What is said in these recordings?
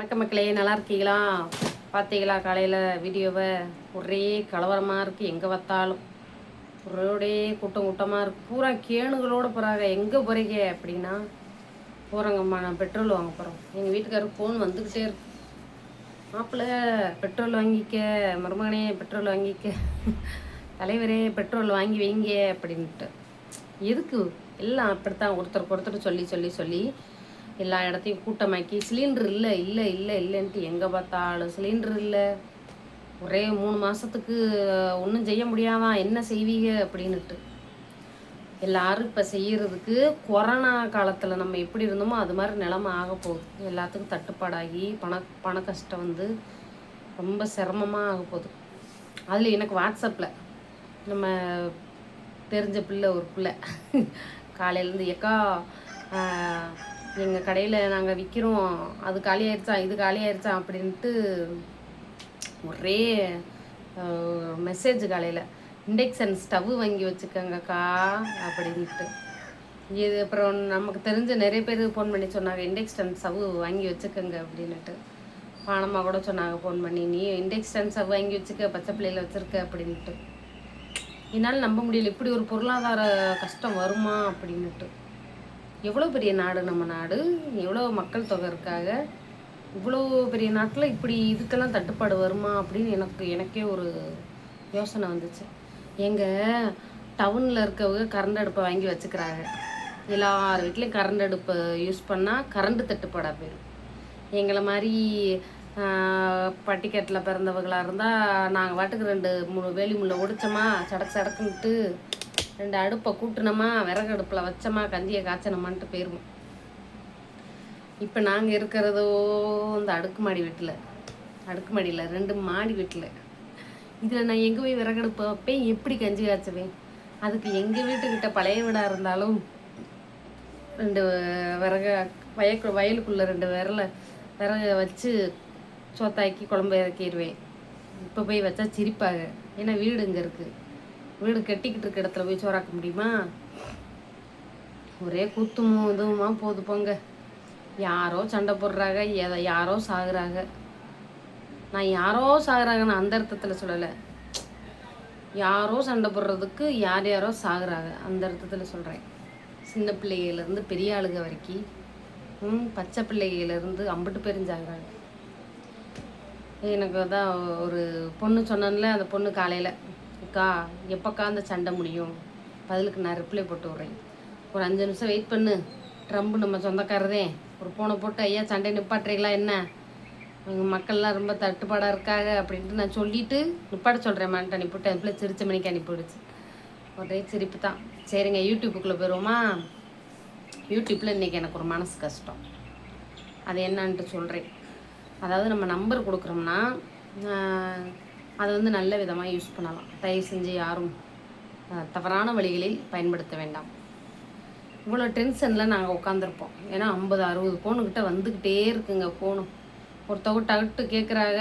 வணக்கம் மக்களே, நல்லா இருக்கீங்களா? பார்த்தீங்களா காலையில் வீடியோவை? ஒரே கலவரமாக இருக்குது. எங்கே பார்த்தாலும் ஒரே கூட்டம் கூட்டமாக இருக்குது. பூரா கேணுகளோடு போகிறாங்க. எங்கே போகிறீங்க அப்படின்னா, போகிறோங்கம்மா, நான் பெட்ரோல் வாங்க போகிறோம். எங்கள் வீட்டுக்காரருக்கு ஃபோன் வந்துக்கிட்டே இருக்கு. மாப்பிள்ளை பெட்ரோல் வாங்கிக்க, மருமகனே பெட்ரோல் வாங்கிக்க, தலைவரே பெட்ரோல் வாங்கி வைங்க அப்படின்ட்டு. எதுக்கு எல்லாம் அப்படித்தான் ஒருத்தருக்கு ஒருத்தர் சொல்லி சொல்லி சொல்லி எல்லா இடத்தையும் கூட்டமாக்கி சிலிண்டர் இல்லை இல்லை இல்லை இல்லைன்ட்டு எங்கே பார்த்தாலும் சிலிண்டர் இல்லை. ஒரே 3 மாதத்துக்கு ஒன்றும் செய்ய முடியாதான், என்ன செய்வீங்க அப்படின்னுட்டு எல்லாரும் இப்போ செய்கிறதுக்கு கொரோனா காலத்தில் நம்ம எப்படி இருந்தோமோ அது மாதிரி நிலமை ஆக போகுது. எல்லாத்துக்கும் தட்டுப்பாடாகி பண கஷ்டம் வந்து ரொம்ப சிரமமாக ஆக போகுது. அதில் எனக்கு வாட்ஸ்அப்பில் நம்ம தெரிஞ்ச பிள்ளை ஒரு பிள்ளை காலையிலேருந்து எக்கா எங்கள் கடையில் நாங்கள் விற்கிறோம், அது காலியாயிருச்சா இது காலியாயிருச்சா அப்படின்ட்டு ஒரே மெசேஜ். காலையில் இண்டக்ஷன் ஸ்டவ் வாங்கி வச்சுக்கோங்கக்கா அப்படின்ட்டு. இது அப்புறம் நமக்கு தெரிஞ்ச நிறைய பேர் ஃபோன் பண்ணி சொன்னாங்க இண்டக்ஷன் ஸ்டவ் வாங்கி வச்சுக்கோங்க அப்படின்னுட்டு. பானமாக கூட சொன்னாங்க ஃபோன் பண்ணி, நீ இண்டக்ஷன் ஸ்டவ் வாங்கி வச்சுக்க, பச்சை பிள்ளையில் வச்சுருக்க அப்படின்ட்டு. என்னால் நம்ப முடியல, இப்படி ஒரு பொருளாதார கஷ்டம் வருமா அப்படின்னுட்டு. எவ்வளோ பெரிய நாடு நம்ம நாடு, எவ்வளோ மக்கள் தொகை இருக்காங்க, இவ்வளோ பெரிய நாட்டில் இப்படி இதுக்கெல்லாம் தட்டுப்பாடு வருமா அப்படின்னு எனக்கே ஒரு யோசனை வந்துச்சு. எங்கள் டவுனில் இருக்கவங்க கரண்ட் அடுப்பை வாங்கி வச்சுக்கிறாங்க. எல்லார் வீட்லேயும் கரண்ட் அடுப்பை யூஸ் பண்ணால் கரண்ட் தட்டுப்பாடாக போயிடும். எங்களை மாதிரி பட்டிக்கட்டில் பிறந்தவங்களாக இருந்தால் நாங்கள் வாட்டுக்கு 2-3 வேலி முள்ள ஒடிச்சோமா, சடக்குன்ட்டு 2 அடுப்பை கூட்டினோமா, விறகு அடுப்பில் வச்சோமா, கஞ்சியை காய்ச்சனமான்ட்டு போயிடுவோம். இப்போ நாங்கள் இருக்கிறதோ இந்த அடுக்குமாடியில் 2 மாடி வீட்டில். இதில் நான் எங்கே போய் விறகடுப்பு வைப்பேன், எப்படி கஞ்சி காய்ச்சுவேன்? அதுக்கு எங்கள் வீட்டுக்கிட்ட பழைய வீடாக இருந்தாலும் 2 விறகு வயலுக்குள்ளே 2 விறகு வச்சு சோத்தாக்கி குழம்பு இறக்கிடுவேன். இப்போ போய் வச்சா சிரிப்பாங்க, ஏன்னா வீடு இங்கே இருக்குது. வீடு கட்டிக்கிட்டு இருக்க இடத்துல போய் சோறாக்க முடியுமா? ஒரே குத்துமும் இதுவுமா போது போங்க. யாரோ சண்டை போடுறாங்க, யாரோ சாகுறாங்க. நான் யாரோ சாகுறாங்கன்னு அந்த அர்த்தத்தில் சொல்லலை, யாரோ சண்டை போடுறதுக்கு யாரோ சாகுறாங்க அந்த அர்த்தத்தில் சொல்கிறேன். சின்ன பிள்ளைகளிலேருந்து பெரிய ஆளுங்க வரைக்கும், பச்சை பிள்ளைகளிலேருந்து அம்பிட்டு பேரிஞ்சாகிறாங்க. எனக்கு தான் ஒரு பொண்ணு சொன்னேன்ல, அந்த பொண்ணு காலையில், அக்கா எப்போக்கா அந்த சண்டை முடியும், பதிலுக்கு நான் ரிப்ளை போட்டு விட்றேன், ஒரு 5 நிமிஷம் வெயிட் பண்ணு, ட்ரம்ப் நம்ம சொந்தக்காரதே, ஒரு ஃபோனை போட்டு ஐயா சண்டை நிப்பாட்டுறீங்களா என்ன, எங்கள் மக்கள்லாம் ரொம்ப தட்டுப்பாடாக இருக்காங்க அப்படின்ட்டு நான் சொல்லிவிட்டு நிப்பாட்ட சொல்கிறேன். மேன்ட்டு அனுப்பிவிட்டு அது பிள்ளை சிரிச்ச மணிக்கு அனுப்பிவிடுச்சு. ஒரே சிரிப்பு தான். சரிங்க, யூடியூப்புக்குள்ளே போயிடுவோமா? யூடியூப்பில் இன்றைக்கி எனக்கு ஒரு மனசு கஷ்டம், அது என்னான்ட்டு சொல்கிறேன். அதாவது நம்ம நம்பர் கொடுக்குறோம்னா அதை வந்து நல்ல விதமாக யூஸ் பண்ணலாம். தயவு செஞ்சு யாரும் தவறான வழிகளில் பயன்படுத்த வேண்டாம். இவ்வளோ டென்ஷனில் நாங்கள் உட்காந்துருப்போம். ஏன்னா 50-60 ஃபோனுக்கிட்ட வந்துக்கிட்டே இருக்குங்க. ஃபோனு ஒருத்தவங்க டகுட்டு கேட்குறாங்க,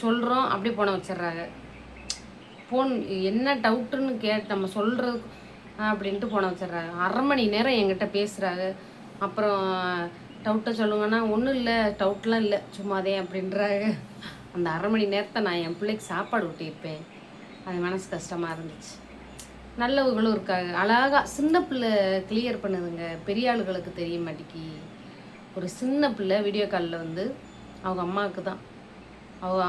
சொல்கிறோம், அப்படியே போனை வச்சிட்றாங்க. ஃபோன் என்ன டவுட்டுன்னு நம்ம சொல்கிறது அப்படின்ட்டு போனை வச்சிட்றாங்க. 1/2 மணி நேரம் என்கிட்ட பேசுகிறாங்க. அப்புறம் டவுட்டை சொல்லுங்கன்னா, ஒன்றும் இல்லை, டவுட்லாம் இல்லை, சும்மாதே அப்படின்றாங்க. அந்த 1/2 மணி நேரத்தை நான் என் பிள்ளைக்கு சாப்பாடு ஊட்டியிருப்பேன். அது மனசு கஷ்டமாக இருந்துச்சு. நல்லவங்களும் இருக்காங்க, அழகாக சின்ன பிள்ளை கிளியர் பண்ணுதுங்க, பெரிய ஆளுகளுக்கு தெரிய மாட்டேங்கி. ஒரு சின்ன பிள்ளை வீடியோ காலில் வந்து அவங்க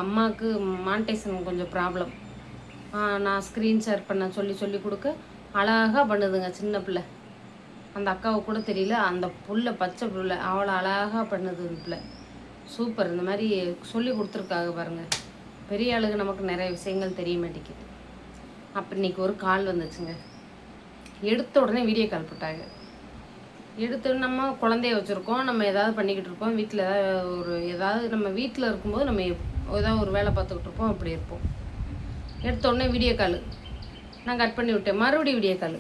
அம்மாவுக்கு மானிட்டைசேஷன் கொஞ்சம் ப்ராப்ளம், நான் ஸ்க்ரீன் ஷேர் பண்ண சொல்லி கொடுக்க அழகாக பண்ணுதுங்க சின்ன பிள்ளை. அந்த அக்காவை கூட தெரியல, அந்த புள்ள பச்சை புள்ள அவ்வளோ அழகாக பண்ணுது அந்த பிள்ளை. சூப்பர். இந்த மாதிரி சொல்லி கொடுத்துருக்காங்க பாருங்கள். பெரிய ஆளுங்க நமக்கு நிறைய விஷயங்கள் தெரிய மாட்டேங்குது. அப்போ இன்றைக்கி ஒரு கால் வந்துச்சுங்க. எடுத்த உடனே வீடியோ கால் போட்டாங்க. எடுத்தோடனே நம்ம குழந்தைய வச்சுருக்கோம், நம்ம ஏதாவது பண்ணிக்கிட்டு இருப்போம், வீட்டில் ஏதாவது நம்ம வீட்டில் இருக்கும்போது நம்ம ஏதாவது ஒரு வேலை பார்த்துக்கிட்டு இருப்போம், அப்படி இருப்போம். எடுத்த உடனே வீடியோ கால் நான் கட் பண்ணி விட்டேன். மறுபடியும் வீடியோ கால்,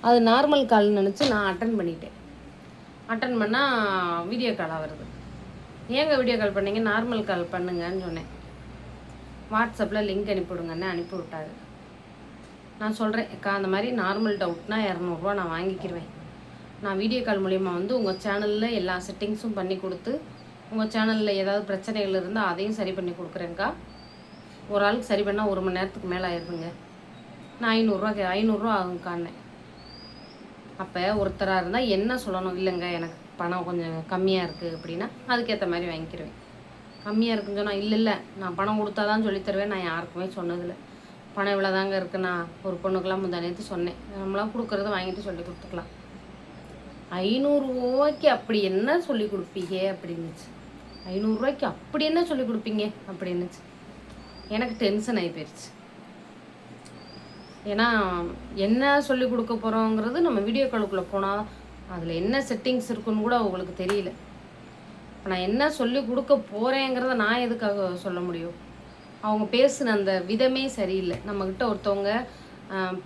அது நார்மல் கால்னு நினச்சி நான் அட்டன் பண்ணிட்டேன். அட்டன் பண்ணால் வீடியோ காலாக வருது. ஏங்க வீடியோ கால் பண்ணீங்க, நார்மல் கால் பண்ணுங்கன்னு சொன்னேன். வாட்ஸ்அப்பில் லிங்க் அனுப்பிவிடுங்கன்னு அனுப்பி விட்டாரு. நான் சொல்கிறேன், அக்கா அந்த மாதிரி நார்மல் டவுட்னா 200 ரூபா நான் வாங்கிக்கிடுவேன். நான் வீடியோ கால் மூலிமா வந்து உங்கள் சேனலில் எல்லா செட்டிங்ஸும் பண்ணி கொடுத்து உங்கள் சேனலில் ஏதாவது பிரச்சனைகள் இருந்தால் அதையும் சரி பண்ணி கொடுக்குறேங்க்கா. ஒரு ஆளுக்கு சரி பண்ணால் 1 மணி நேரத்துக்கு மேலே ஆயிடுதுங்க. நான் 500 ஆகுங்க்கான்னேன். அப்போ ஒருத்தராக இருந்தால் என்ன சொல்லணும், இல்லைங்க எனக்கு பணம் கொஞ்சம் கம்மியாக இருக்குது அப்படின்னா அதுக்கேற்ற மாதிரி வாங்கிக்கிடுவேன். கம்மியாக இருக்குன்னு சொன்னால் இல்லை நான் பணம் கொடுத்தா தான் சொல்லித்தருவேன். நான் யாருக்குமே சொன்னதில்லை. பணம் இவ்வளோ தாங்க இருக்குது. நான் ஒரு பொண்ணுக்கெல்லாம் முந்தானேத்து சொன்னேன், நம்மளாம் கொடுக்குறத வாங்கிட்டு சொல்லி கொடுத்துக்கலாம். 500 ரூபாய்க்கு அப்படி என்ன சொல்லி கொடுப்பீங்க அப்படின்னுச்சு. 500 ரூபாய்க்கு அப்படி என்ன சொல்லி கொடுப்பீங்க அப்படின்னுச்சு. எனக்கு டென்ஷன் ஆகி போயிடுச்சு. ஏன்னா என்ன சொல்லி கொடுக்க போகிறோங்கிறது நம்ம வீடியோ காலுக்குள்ளே போனால் அதில் என்ன செட்டிங்ஸ் இருக்குன்னு கூட அவங்களுக்கு தெரியல. இப்போ நான் என்ன சொல்லி கொடுக்க போகிறேங்கிறத நான் எதுக்காக சொல்ல முடியும்? அவங்க பேசுன அந்த விதமே சரியில்லை. நம்மக்கிட்ட ஒருத்தவங்க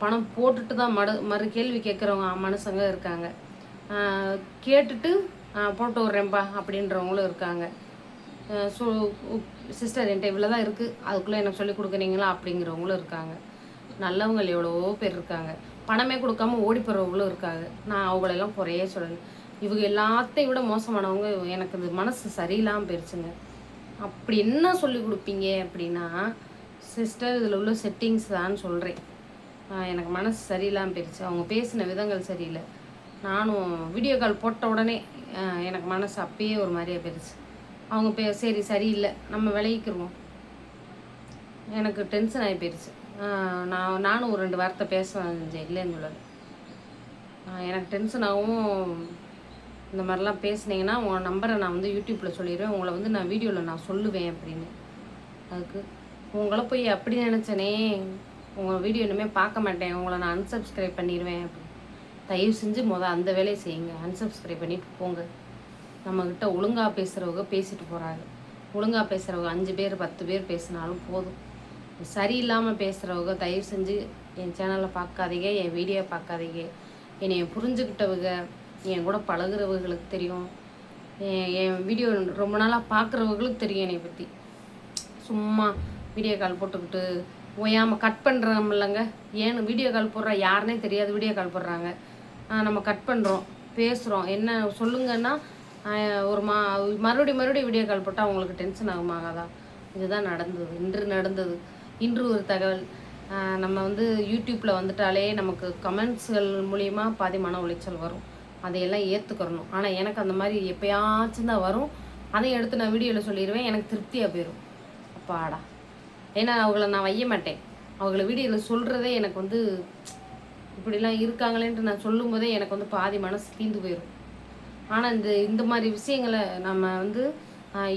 பணம் போட்டுட்டு தான் மறு கேள்வி கேட்குறவங்க மனுஷங்க இருக்காங்க. கேட்டுட்டு போட்டு விட்றேன்ப்பா அப்படின்றவங்களும் இருக்காங்க. ஸோ சிஸ்டர் என்கிட்ட இவ்வளோ தான் இருக்குது, அதுக்குள்ளே எனக்கு சொல்லி கொடுக்குறீங்களா அப்படிங்கிறவங்களும் இருக்காங்க. நல்லவங்க எவ்வளவோ பேர் இருக்காங்க. பணமே கொடுக்காம ஓடி போகிறவங்களும் இருக்காங்க. நான் அவங்களெல்லாம் குறையே சொல்லலை. இவங்க எல்லாத்தையும் விட மோசமானவங்க. எனக்கு இது மனசு சரியில்லாமல் போயிடுச்சுங்க. அப்படி என்ன சொல்லி கொடுப்பீங்க அப்படின்னா, சிஸ்டர் இதில் உள்ள செட்டிங்ஸ் தான் சொல்கிறேன். எனக்கு மனசு சரியில்லாமல் போயிடுச்சு. அவங்க பேசின விதங்கள் சரியில்லை. நானும் வீடியோ கால் போட்ட உடனே எனக்கு மனசு அப்பயே ஒரு மாதிரியாக போயிடுச்சு. அவங்க சரி சரியில்லை நம்ம விளைவிக்கிறோம். எனக்கு டென்ஷன் ஆகி போயிடுச்சு. நானும் ஒரு 2 வார்த்தை பேசுவேன் இல்லைன்னு சொல்லலை. எனக்கு டென்ஷன் ஆகும். இந்த மாதிரிலாம் பேசுனீங்கன்னா உங்கள் நம்பரை நான் வந்து யூடியூப்பில் சொல்லிடுவேன், உங்களை வந்து நான் வீடியோவில் நான் சொல்லுவேன் அப்படின்னு. அதுக்கு உங்களை போய் அப்படி நினச்சேனே, உங்கள் வீடியோ இனிமேல் பார்க்க மாட்டேன், உங்களை நான் அன்சப்ஸ்கிரைப் பண்ணிடுவேன் அப்படின்னு. தயவு செஞ்சு அந்த வேலையை செய்யுங்க. அன்சப்ஸ்கிரைப் பண்ணிட்டு போங்க. நம்மக்கிட்ட ஒழுங்காக பேசுகிறவங்க பேசிட்டு போகிறாங்க. ஒழுங்காக பேசுகிறவங்க 5 பேர் 10 பேர் பேசினாலும் போதும். சரியில்லாமல் பேசுகிறவங்க தயவு செஞ்சு என் சேனலை பார்க்காதீங்க, என் வீடியோ பார்க்காதீங்க. என்னை புரிஞ்சுக்கிட்டவங்க, என் கூட பழகுறவங்களுக்கு தெரியும், என் வீடியோ ரொம்ப நாளாக பார்க்குறவங்களுக்கு தெரியும் என்னை பற்றி. சும்மா வீடியோ கால் போட்டுக்கிட்டு ஓயாமல் கட் பண்ணுறோம் இல்லைங்க. ஏன்னு வீடியோ கால் போடுற யாருனே தெரியாது, வீடியோ கால் போடுறாங்க. நம்ம கட் பண்ணுறோம், பேசுகிறோம், என்ன சொல்லுங்கன்னா ஒரு மறுபடியும் வீடியோ கால் போட்டால் அவங்களுக்கு டென்ஷன் ஆகுமாகாதா? இதுதான் நடந்தது, இன்று நடந்தது. இன்று ஒரு தகவல். நம்ம வந்து யூடியூப்பில் வந்துட்டாலே நமக்கு கமெண்ட்ஸ்கள் மூலிமா பாதி மன உளைச்சல் வரும். அதையெல்லாம் ஏற்றுக்கிறணும். ஆனால் எனக்கு அந்த மாதிரி எப்போயாச்சும் தான் வரும். அதையும் எடுத்து நான் வீடியோவில் சொல்லிடுவேன். எனக்கு திருப்தியாக போயிடும். அப்பாடா, ஏன்னா அவங்கள நான் வைய மாட்டேன். அவங்கள வீடியோவில் சொல்கிறதே எனக்கு வந்து இப்படிலாம் இருக்காங்களேன்ட்டு நான் சொல்லும் போதே எனக்கு வந்து பாதி மனசு தீந்து போயிடும். ஆனால் இந்த மாதிரி விஷயங்களை நம்ம வந்து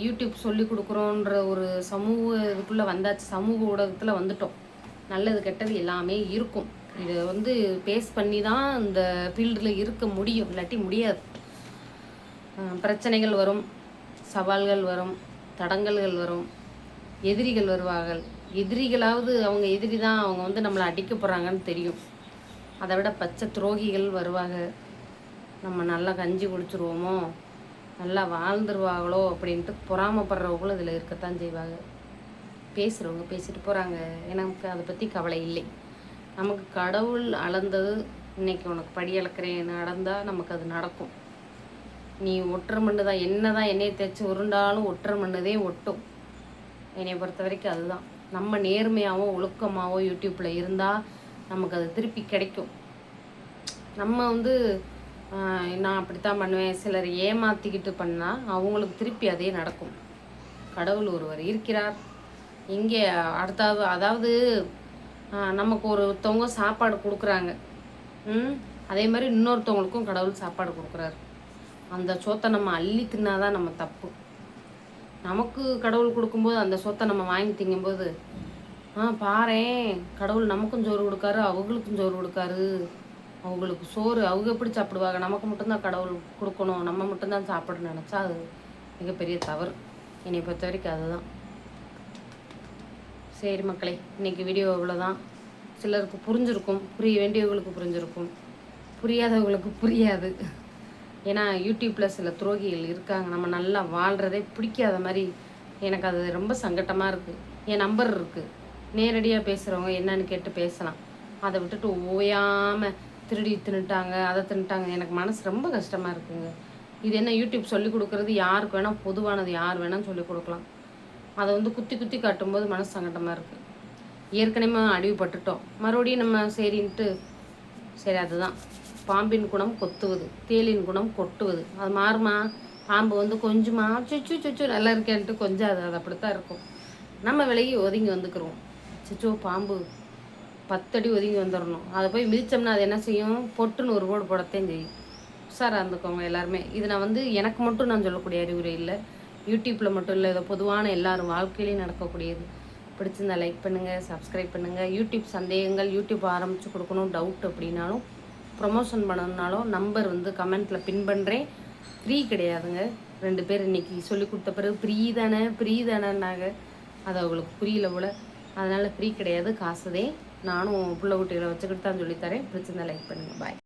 யூடியூப் சொல்லி கொடுக்குறோன்ற ஒரு சமூக இதுக்குள்ளே வந்தாச்சு. சமூக ஊடகத்தில் வந்துட்டோம். நல்லது கெட்டது எல்லாமே இருக்கும். இதை வந்து பேஸ் பண்ணி தான் இந்த ஃபீல்டில் இருக்க முடியும், இல்லாட்டி முடியாது. பிரச்சனைகள் வரும், சவால்கள் வரும், தடங்கல்கள் வரும், எதிரிகள் வருவார்கள். எதிரிகளாவது அவங்க எதிரி தான், அவங்க வந்து நம்மளை அடிக்க போகிறாங்கன்னு தெரியும். அதை விட பச்சை துரோகிகள் வருவாங்க. நம்ம நல்லா கஞ்சி குடிச்சிருவோமோ, நல்லா வாழ்ந்துருவாங்களோ அப்படின்ட்டு பொறாமப்படுறவங்களும் இதில் இருக்கத்தான் செய்வாங்க. பேசுகிறவங்க பேசிட்டு போகிறாங்க. எனக்கு அதை பற்றி கவலை இல்லை. நமக்கு கடவுள் அளந்தது. இன்னைக்கு உனக்கு படி அளக்கிறேன் நடந்தால் நமக்கு அது நடக்கும். நீ ஒட்டுற மண்ணு தான், என்ன தான் எண்ணெயை தேய்ச்சி உருண்டாலும் ஒட்டுற மண்ணுதே ஒட்டும். என்னை பொறுத்த வரைக்கும் அதுதான். நம்ம நேர்மையாகவோ ஒழுக்கமாகவோ யூடியூப்பில் இருந்தால் நமக்கு அது திருப்பி கிடைக்கும். நம்ம வந்து நான் அப்படித்தான் பண்ணுவேன், சிலர் ஏமாற்றிக்கிட்டு பண்ணால் அவங்களுக்கு திருப்பி அதே நடக்கும். கடவுள் ஒருவர் இருக்கிறார் இங்கே. அதாவது நமக்கு ஒருத்தவங்க சாப்பாடு கொடுக்குறாங்க, அதே மாதிரி இன்னொருத்தவங்களுக்கும் கடவுள் சாப்பாடு கொடுக்குறாரு. அந்த சோத்தை நம்ம அள்ளி தின்னாதான் நம்ம தப்பு. நமக்கு கடவுள் கொடுக்கும்போது அந்த சோத்தை நம்ம வாங்கி திங்கும்போது பாரேன், கடவுள் நமக்கும் சோறு கொடுக்காரு, அவங்களுக்கும் சோறு கொடுக்காரு. அவங்களுக்கு சோறு அவங்க எப்படி சாப்பிடுவாங்க, நமக்கு மட்டும்தான் கடவுள் கொடுக்கணும், நம்ம மட்டும்தான் சாப்பிடணும்னு நினச்சா அது மிகப்பெரிய தவறு. என்னை பொறுத்த வரைக்கும் அதுதான். சரி மக்களே, இன்றைக்கி வீடியோ இவ்வளோதான். சிலருக்கு புரிஞ்சிருக்கும், புரிய வேண்டியவங்களுக்கு புரிஞ்சிருக்கும், புரியாதவங்களுக்கு புரியாது. ஏன்னா யூடியூப்பில் சில துரோகிகள் இருக்காங்க. நம்ம நல்லா வாழ்கிறதே பிடிக்காத மாதிரி எனக்கு அது ரொம்ப சங்கட்டமாக இருக்குது. என் நம்பர் இருக்குது, நேரடியாக பேசுகிறவங்க என்னன்னு கேட்டு பேசலாம். அதை விட்டுட்டு ஓயாமல் திருடி தின்னுட்டாங்க, அதை தின்னுட்டாங்க. எனக்கு மனசு ரொம்ப கஷ்டமாக இருக்குங்க. இது என்ன யூடியூப் சொல்லிக் கொடுக்குறது யாருக்கு வேணால் பொதுவானது, யார் வேணாலும் சொல்லிக் கொடுக்கலாம். அதை வந்து குத்தி குத்தி காட்டும்போது மனசு சங்கடமாக இருக்குது. ஏற்கனவே அடிவுபட்டுட்டோம், மறுபடியும் நம்ம சரின்ட்டு சரி. அதுதான் பாம்பின் குணம் கொத்துவது, தேலின் குணம் கொட்டுவது. அது மாறுமா? பாம்பு வந்து கொஞ்சமா சுச்சு சுச்சு நல்லா இருக்கேன்ட்டு கொஞ்சம் அது அப்படித்தான் இருக்கும். நம்ம விலகி ஒதுங்கி வந்துக்கிறோம். சுச்சோ பாம்பு 10 அடி ஒதுங்கி வந்துடணும். அதை போய் மிதித்தோம்னா அது என்ன செய்யும்? பொட்டுன்னு ஒரு போடு போடத்தையும் செய்யும். உஷாராக இருந்துக்கோங்க எல்லாருமே. இது நான் வந்து எனக்கு மட்டும் நான் சொல்லக்கூடிய அறிவுரை இல்லை, யூடியூப்பில் மட்டும் இல்லை, இதை பொதுவான எல்லாரும் வாழ்க்கையிலையும் நடக்கக்கூடியது. பிடிச்சிருந்தா லைக் பண்ணுங்கள், சப்ஸ்கிரைப் பண்ணுங்கள். யூடியூப் சந்தேகங்கள், யூடியூப் ஆரம்பித்து கொடுக்கணும் டவுட் அப்படின்னாலும், ப்ரொமோஷன் பண்ணணுன்னாலும் நம்பர் வந்து கமெண்ட்டில் பின் பண்ணுறேன். ஃப்ரீ கிடையாதுங்க. 2 பேர் இன்றைக்கி சொல்லி கொடுத்த பிறகு ஃப்ரீ தானேன்னாங்க. அது அவங்களுக்கு புரியல போல். அதனால் ஃப்ரீ கிடையாது, காசுதே. நானும் புள்ள குட்டிகளை வச்சுக்கிட்டு தான் சொல்லித்தரேன். பிடிச்சிருந்தா லைக் பண்ணுங்கள். பாய்.